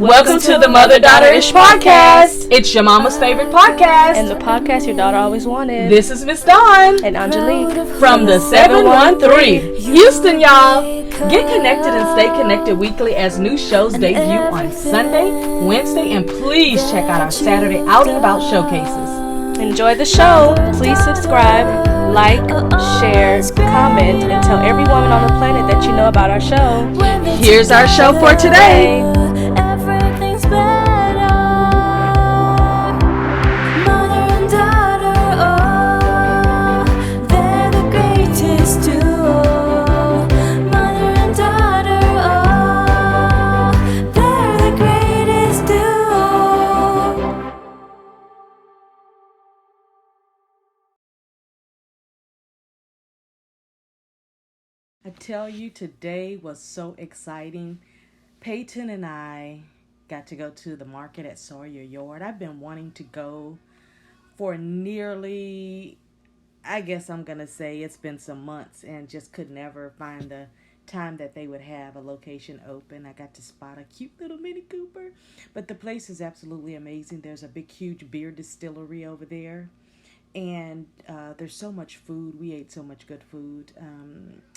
Welcome to the Mother Daughter-ish podcast. It's your mama's favorite podcast. And the podcast your daughter always wanted. This is Miss Dawn. And Angelique. From the 713. Houston, y'all. Get connected and stay connected weekly as new shows debut on Sunday, Wednesday, and please check out our Saturday Out and About showcases. Enjoy the show. Please subscribe, like, share, comment, and tell every woman on the planet that you know about our show. Here's our show for today. I tell you, today was so exciting. Peyton and I got to go to the market at Sawyer Yard. I've been wanting to go for nearly, I guess I'm going to say it's been some months, and just could never find the time that they would have a location open. I got to spot a cute little Mini Cooper, but the place is absolutely amazing. There's a big, huge beer distillery over there. And there's so much food. We ate so much good food.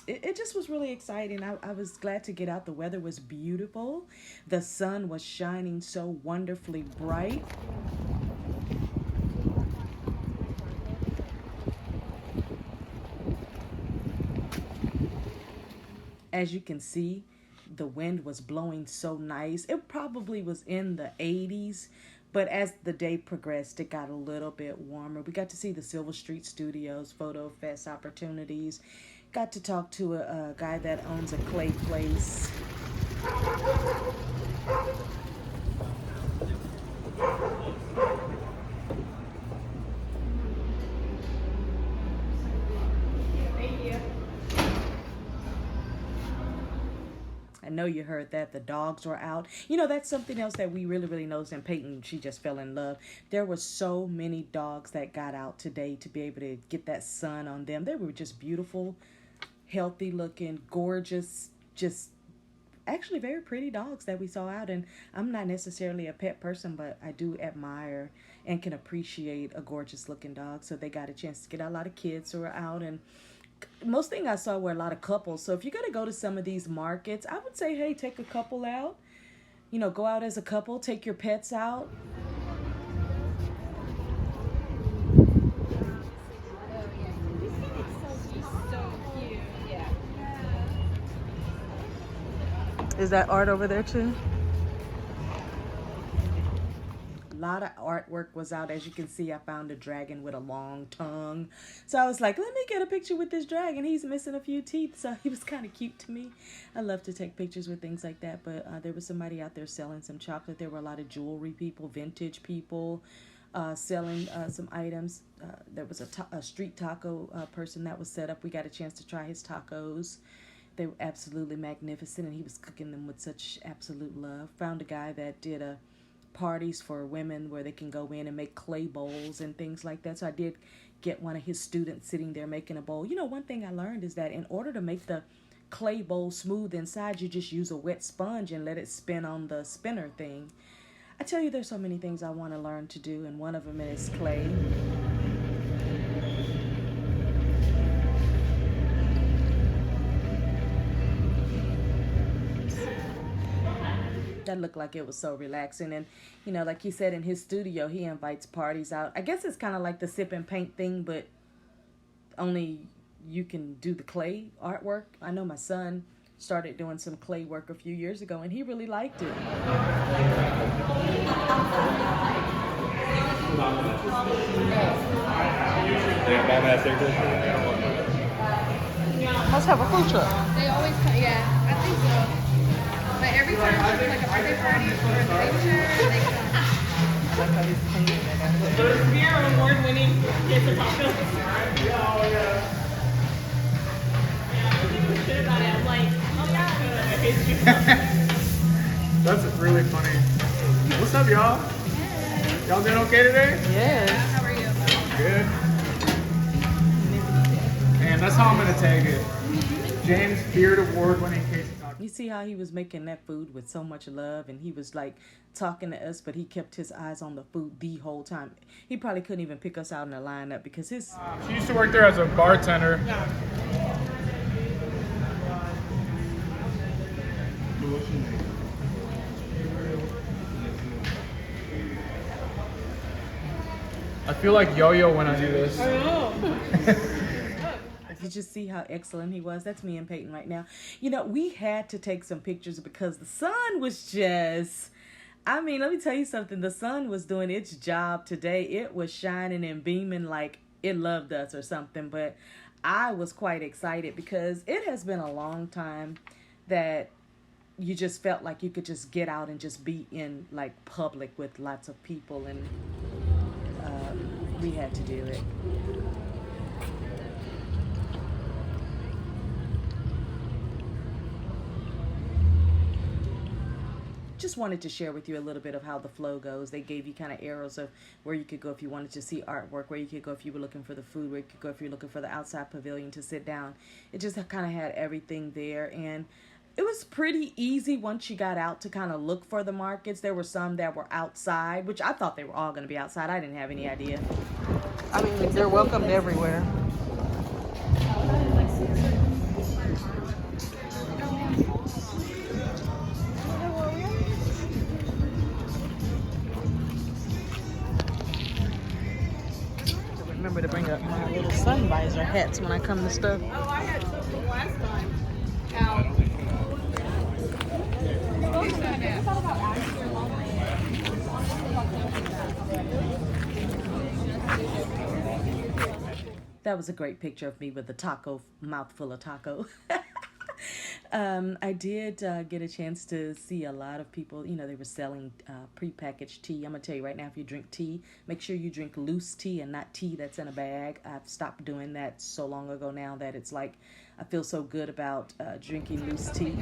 It just was really exciting. I was glad to get out. The weather was beautiful. The sun was shining so wonderfully bright. As you can see, the wind was blowing so nice. It probably was in the 80s. But as the day progressed, it got a little bit warmer. We got to see the Silver Street Studios Photo Fest opportunities. Got to talk to a guy that owns a clay place. I know you heard that. The dogs were out. You know, that's something else that we really noticed. And Peyton, she just fell in love. There were so many dogs that got out today to be able to get that sun on them. They were just beautiful, healthy looking, gorgeous, just actually very pretty dogs that we saw out. And I'm not necessarily a pet person, but I do admire and can appreciate a gorgeous looking dog. So they got a chance to get out. A lot of kids who were out, and most thing I saw were a lot of couples. So if you're going to go to some of these markets, I would say, hey, take a couple out. You know, go out as a couple. Take your pets out. Is that art over there too? A lot of artwork was out. As you can see, I found a dragon with a long tongue. So I was like, let me get a picture with this dragon. He's missing a few teeth, so he was kind of cute to me. I love to take pictures with things like that. But there was somebody out there selling some chocolate. There were a lot of jewelry people, vintage people selling some items. There was a street taco person that was set up. We got a chance to try his tacos. They were absolutely magnificent, and he was cooking them with such absolute love. Found a guy that did parties for women where they can go in and make clay bowls and things like that. So I did get one of his students sitting there making a bowl. You know, one thing I learned is that in order to make the clay bowl smooth inside, you just use a wet sponge and let it spin on the spinner thing. I tell you, there's so many things I want to learn to do, and one of them is clay. That looked like it was so relaxing. And, you know, like he said, in his studio, he invites parties out. I guess it's kind of like the sip and paint thing, but only you can do the clay artwork. I know my son started doing some clay work a few years ago, and he really liked it. Let's have a food truck. They always come, yeah, I think so. But every time there's like a birthday party or a baby shower, they come. I like how he's clean. First beer award-winning kids are tacos. Yeah. Shit about it. I'm like, oh yeah. That's really funny. What's up, y'all? Hey. Y'all doing okay today? Yes. How are you? Good. And that's how I'm gonna tag it. James Beard Award-winning Casey Tacos. You see how he was making that food with so much love, and he was like talking to us, but he kept his eyes on the food the whole time. He probably couldn't even pick us out in the lineup because his. She used to work there as a bartender. I feel like Yo-Yo when I do this. I know. Did you see how excellent he was? That's me and Peyton right now. You know, we had to take some pictures because the sun was just, I mean, let me tell you something. The sun was doing its job today. It was shining and beaming like it loved us or something. But I was quite excited because it has been a long time that you just felt like you could just get out and just be in like public with lots of people, and we had to do it. Just wanted to share with you a little bit of how the flow goes. They gave you kind of arrows of where you could go if you wanted to see artwork, where you could go if you were looking for the food, where you could go if you're looking for the outside pavilion to sit down. It just kind of had everything there, and it was pretty easy once you got out to kind of look for the markets. There were some that were outside, which I thought they were all going to be outside. I didn't have any idea. I mean, they're welcomed everywhere. Remember to bring up my little sun visor hats when I come to stuff. Oh, I had something last time. That was a great picture of me with a taco, mouthful of taco. I did get a chance to see a lot of people. You know, they were selling prepackaged tea. I'm going to tell you right now, if you drink tea, make sure you drink loose tea and not tea that's in a bag. I've stopped doing that so long ago now that it's like I feel so good about drinking loose tea.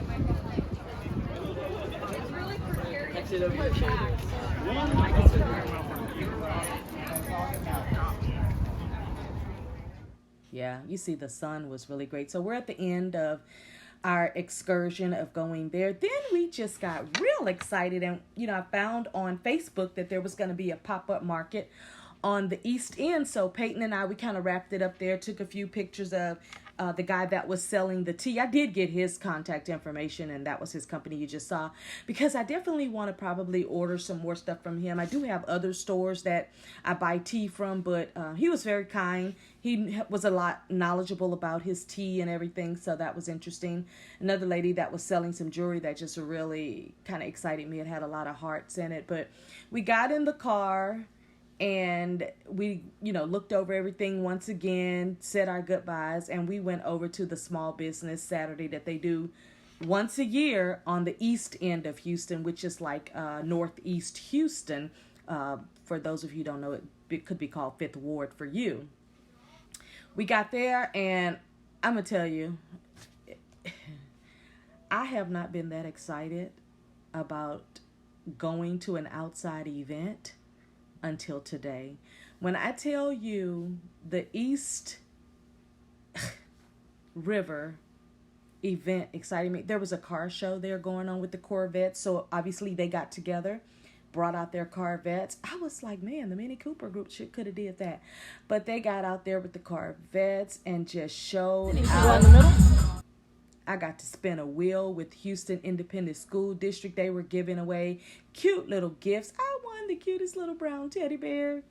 Yeah, you see the sun was really great. So we're at the end of our excursion of going there. Then we just got real excited, and you know, I found on Facebook that there was going to be a pop-up market on the East End. So Peyton and I, we kind of wrapped it up there, took a few pictures of the guy that was selling the tea. I did get his contact information, and that was his company you just saw, because I definitely want to probably order some more stuff from him. I do have other stores that I buy tea from, but he was very kind. He was a lot knowledgeable about his tea and everything, so that was interesting. Another lady that was selling some jewelry that just really kind of excited me. It had a lot of hearts in it. But we got in the car, and we, you know, looked over everything once again, said our goodbyes, and we went over to the Small Business Saturday that they do once a year on the east end of Houston, which is like northeast Houston. For those of you who don't know, it could be called Fifth Ward for you. We got there, and I'm going to tell you, I have not been that excited about going to an outside event until today. When I tell you the East River event excited me, there was a car show there going on with the Corvettes, so obviously they got together, brought out their Corvettes. I was like, man, the Mini Cooper group could have did that. But they got out there with the Corvettes and just showed out. I got to spin a wheel with Houston Independent School District. They were giving away cute little gifts. I won the cutest little brown teddy bear.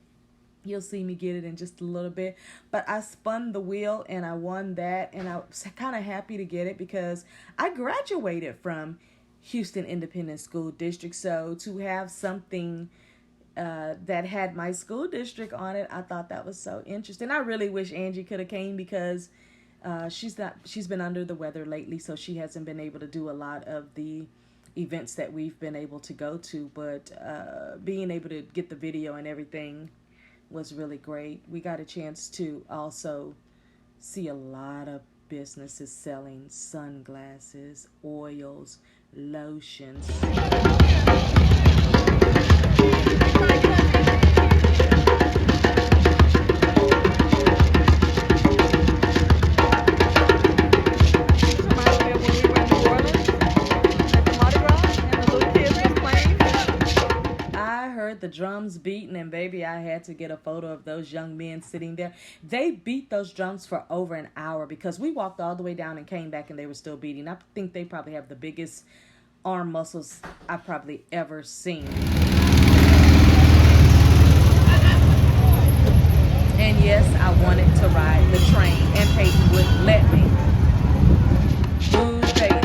You'll see me get it in just a little bit. But I spun the wheel and I won that. And I was kind of happy to get it because I graduated from Houston Independent School District. So to have something that had my school district on it, I thought that was so interesting. I really wish Angie could have came because she's been under the weather lately, so she hasn't been able to do a lot of the events that we've been able to go to, but being able to get the video and everything was really great. We got a chance to also see a lot of businesses selling sunglasses, oils, lotions. heard the drums beating, and baby, I had to get a photo of those young men sitting there. They beat those drums for over an hour because we walked all the way down and came back and they were still beating. I think they probably have the biggest arm muscles I've probably ever seen. And yes, I wanted to ride the train, and Peyton wouldn't let me. Ooh, Peyton.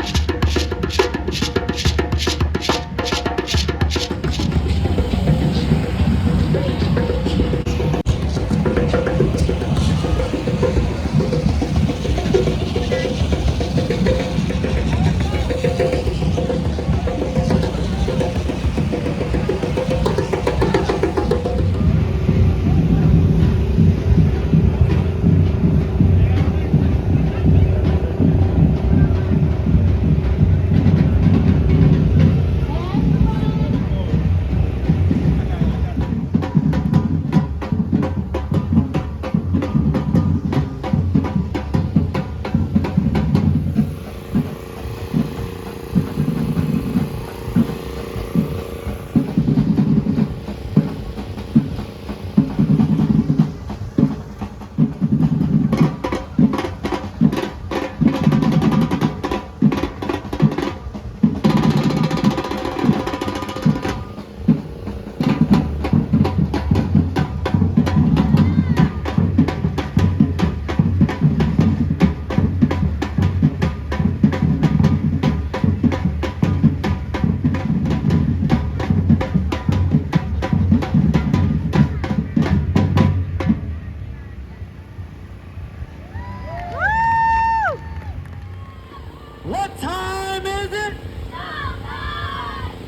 What time is it?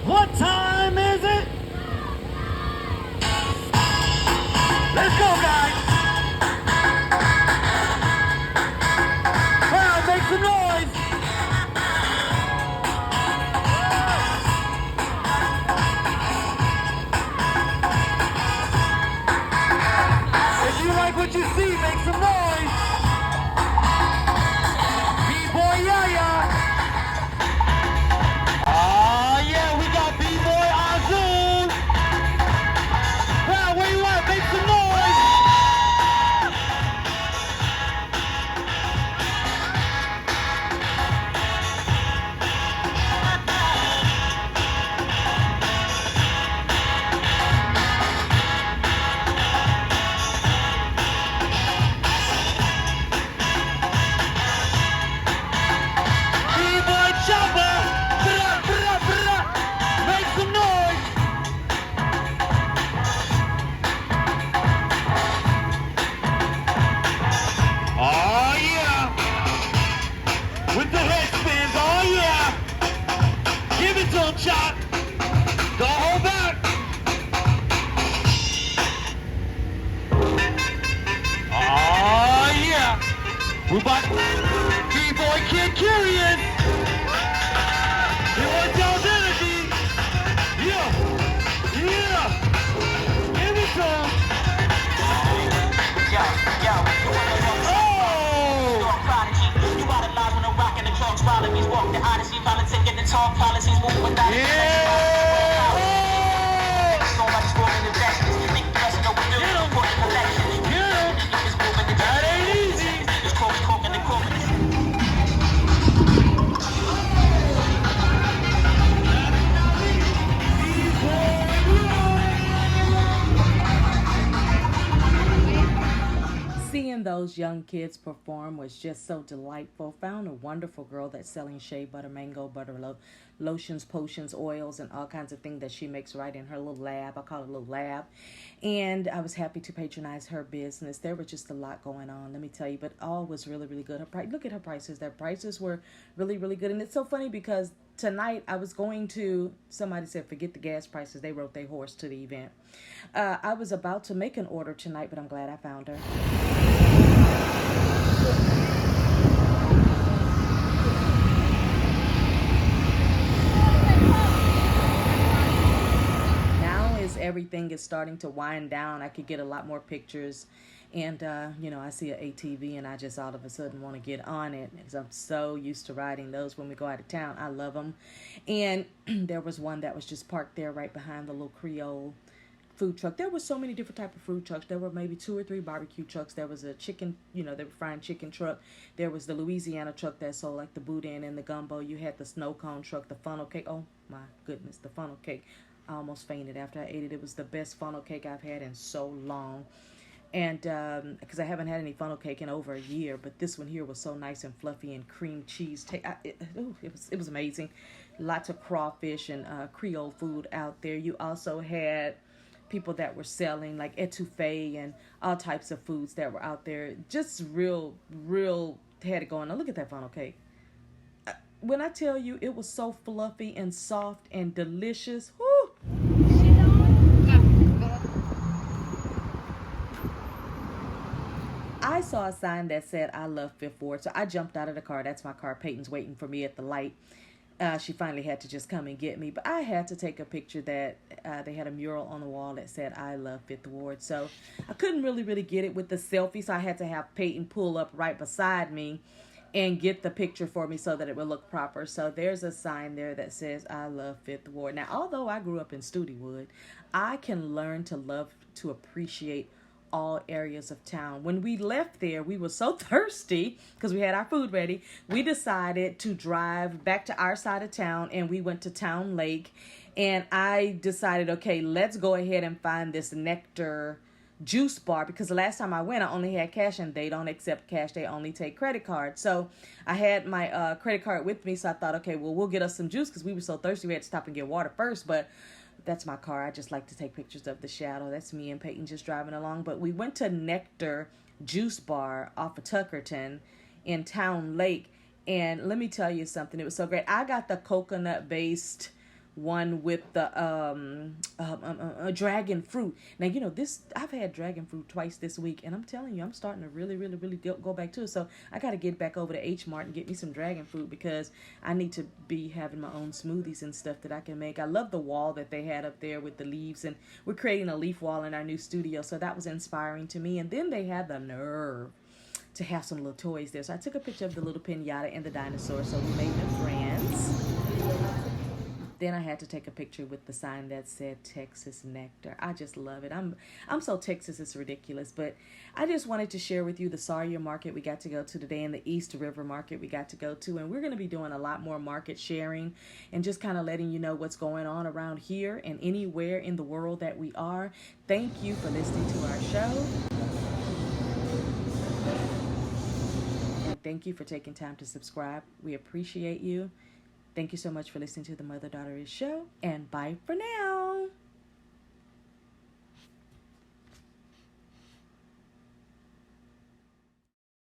What time is it? Let's go, guys. Crowd, make some noise. If you like what you see, make some noise. B-boy Yaya. Oh yeah, we got B-boy Azul. Crowd, where you at? Make some noise. B-boy Chopper. Brah, brah, brah. Make some noise. Oh yeah. With the head spins, oh yeah. Give it to him, Chop. Don't hold back. Oh yeah. We about B-boy Kid Curious. B-boy Jones Energy. Yeah. Yeah. Give it to him. That ain't easy. Seeing those young kids perform was just so delightful. Found a wonderful girl that's selling shea butter, mango butter, lotions, potions, oils, and all kinds of things that she makes right in her little lab. I call it a little lab. And I was happy to patronize her business. There was just a lot going on, let me tell you, but all was really, really good. Look at her prices. Their prices were really, really good. And it's so funny because tonight I was going to, somebody said, forget the gas prices. They rode their horse to the event. I was about to make an order tonight, but I'm glad I found her. Now as everything is starting to wind down, I could get a lot more pictures. And, I see an ATV and I just all of a sudden want to get on it because I'm so used to riding those when we go out of town. I love them. And there was one that was just parked there right behind the little Creole food truck. There were so many different type of food trucks. There were maybe 2 or 3 barbecue trucks. There was a chicken, they were frying chicken truck. There was the Louisiana truck that sold like the boudin and the gumbo. You had the snow cone truck, the funnel cake. Oh my goodness, the funnel cake. I almost fainted after I ate it. It was the best funnel cake I've had in so long. And because I haven't had any funnel cake in over a year, but this one here was so nice and fluffy and cream cheese. It was amazing. Lots of crawfish and Creole food out there. You also had people that were selling like etouffee and all types of foods that were out there. Just real had it going. Now look at that funnel cake. When I tell you it was so fluffy and soft and delicious, whoo! I saw a sign that said, I love Fifth Ward. So I jumped out of the car. That's my car. Peyton's waiting for me at the light. She finally had to just come and get me. But I had to take a picture that they had a mural on the wall that said, I love Fifth Ward. So I couldn't really get it with the selfie. So I had to have Peyton pull up right beside me and get the picture for me so that it would look proper. So there's a sign there that says, I love Fifth Ward. Now, although I grew up in Studewood, I can learn to love, to appreciate all areas of town. When we left there, we were so thirsty because we had our food ready. We decided to drive back to our side of town, and we went to Town Lake. And I decided, okay, let's go ahead and find this Nectar juice bar, because the last time I went, I only had cash, and they don't accept cash. They only take credit cards. So I had my credit card with me. So I thought, okay, well, we'll get us some juice because we were so thirsty. We had to stop and get water first. But that's my car. I just like to take pictures of the shadow. That's me and Peyton just driving along. But we went to Nectar Juice Bar off of Tuckerton in Town Lake. And let me tell you something. It was so great. I got the coconut-based one with the dragon fruit. Now, I've had dragon fruit twice this week, and I'm telling you, I'm starting to really go back to it. So I got to get back over to H Mart and get me some dragon fruit, because I need to be having my own smoothies and stuff that I can make. I love the wall that they had up there with the leaves, and we're creating a leaf wall in our new studio, so that was inspiring to me. And then they had the nerve to have some little toys there. So I took a picture of the little pinata and the dinosaur, so we made them friends. Then I had to take a picture with the sign that said Texas Nectar. I just love it. I'm so Texas, it's ridiculous. But I just wanted to share with you the Sawyer Market we got to go to today, and the East River Market we got to go to. And we're going to be doing a lot more market sharing and just kind of letting you know what's going on around here and anywhere in the world that we are. Thank you for listening to our show. And thank you for taking time to subscribe. We appreciate you. Thank you so much for listening to the Mother Daughter Is Show, and bye for now.